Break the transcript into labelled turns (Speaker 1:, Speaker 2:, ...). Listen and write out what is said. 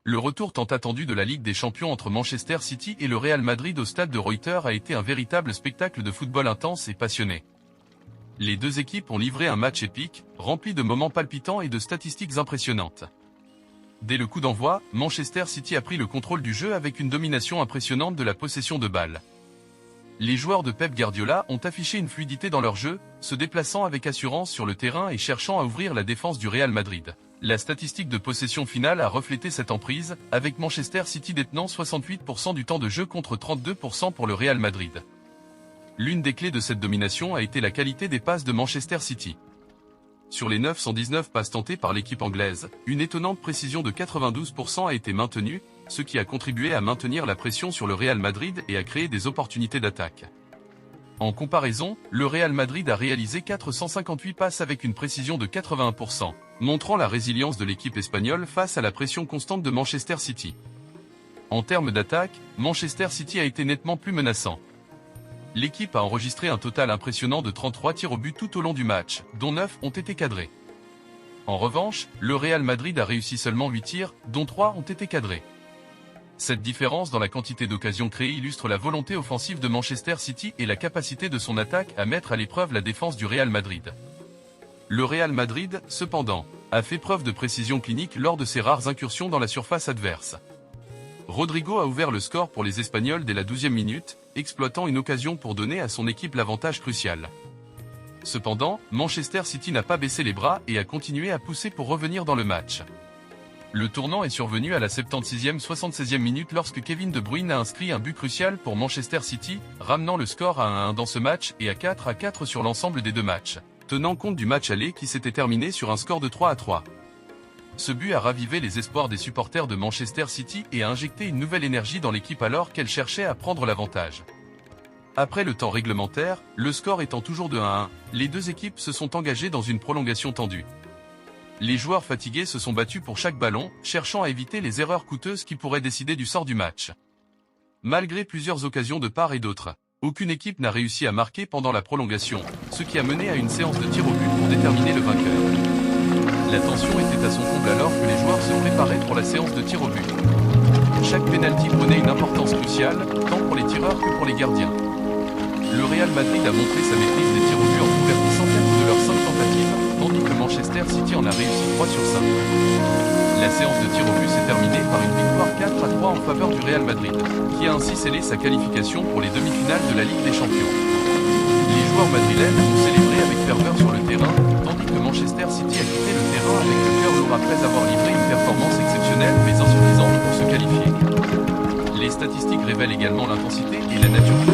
Speaker 1: Le retour tant attendu de la Ligue des Champions entre Manchester City et le Real Madrid au stade de Ruyter a été un véritable spectacle de football intense et passionné. Les deux équipes ont livré un match épique, rempli de moments palpitants et de statistiques impressionnantes. Dès le coup d'envoi, Manchester City a pris le contrôle du jeu avec une domination impressionnante de la possession de balle. Les joueurs de Pep Guardiola ont affiché une fluidité dans leur jeu, se déplaçant avec assurance sur le terrain et cherchant à ouvrir la défense du Real Madrid. La statistique de possession finale a reflété cette emprise, avec Manchester City détenant 68% du temps de jeu contre 32% pour le Real Madrid. L'une des clés de cette domination a été la qualité des passes de Manchester City. Sur les 919 passes tentées par l'équipe anglaise, une étonnante précision de 92% a été maintenue, ce qui a contribué à maintenir la pression sur le Real Madrid et à créer des opportunités d'attaque. En comparaison, le Real Madrid a réalisé 458 passes avec une précision de 81%, montrant la résilience de l'équipe espagnole face à la pression constante de Manchester City. En termes d'attaque, Manchester City a été nettement plus menaçant. L'équipe a enregistré un total impressionnant de 33 tirs au but tout au long du match, dont 9 ont été cadrés. En revanche, le Real Madrid a réussi seulement 8 tirs, dont 3 ont été cadrés. Cette différence dans la quantité d'occasions créées illustre la volonté offensive de Manchester City et la capacité de son attaque à mettre à l'épreuve la défense du Real Madrid. Le Real Madrid, cependant, a fait preuve de précision clinique lors de ses rares incursions dans la surface adverse. Rodrigo a ouvert le score pour les Espagnols dès la 12e minute, exploitant une occasion pour donner à son équipe l'avantage crucial. Cependant, Manchester City n'a pas baissé les bras et a continué à pousser pour revenir dans le match. Le tournant est survenu à la 76e 76e minute lorsque Kevin De Bruyne a inscrit un but crucial pour Manchester City, ramenant le score à 1-1 dans ce match et à 4-4 sur l'ensemble des deux matchs, tenant compte du match aller qui s'était terminé sur un score de 3-3. Ce but a ravivé les espoirs des supporters de Manchester City et a injecté une nouvelle énergie dans l'équipe alors qu'elle cherchait à prendre l'avantage. Après le temps réglementaire, le score étant toujours de 1-1, les deux équipes se sont engagées dans une prolongation tendue. Les joueurs fatigués se sont battus pour chaque ballon, cherchant à éviter les erreurs coûteuses qui pourraient décider du sort du match. Malgré plusieurs occasions de part et d'autre, aucune équipe n'a réussi à marquer pendant la prolongation, ce qui a mené à une séance de tir au but pour déterminer le vainqueur. La tension était à son comble alors que les joueurs se préparaient pour la séance de tir au but. Chaque pénalty prenait une importance cruciale, tant pour les tireurs que pour les gardiens. Le Real Madrid a montré sa maîtrise des tirs au but en convertissant 4 de leurs 5 tentatives, tandis que Manchester City en a réussi 3 sur 5. La séance de tir au but s'est terminée par une victoire 4-3 en faveur du Real Madrid, qui a ainsi scellé sa qualification pour les demi-finales de la Ligue des Champions. Les joueurs madrilènes ont célébré avec ferveur sur le terrain, tandis que Manchester City a quitté le terrain avec le cœur lourd après avoir livré une performance exceptionnelle mais insuffisante pour se qualifier. Les statistiques révèlent également l'intensité et la nature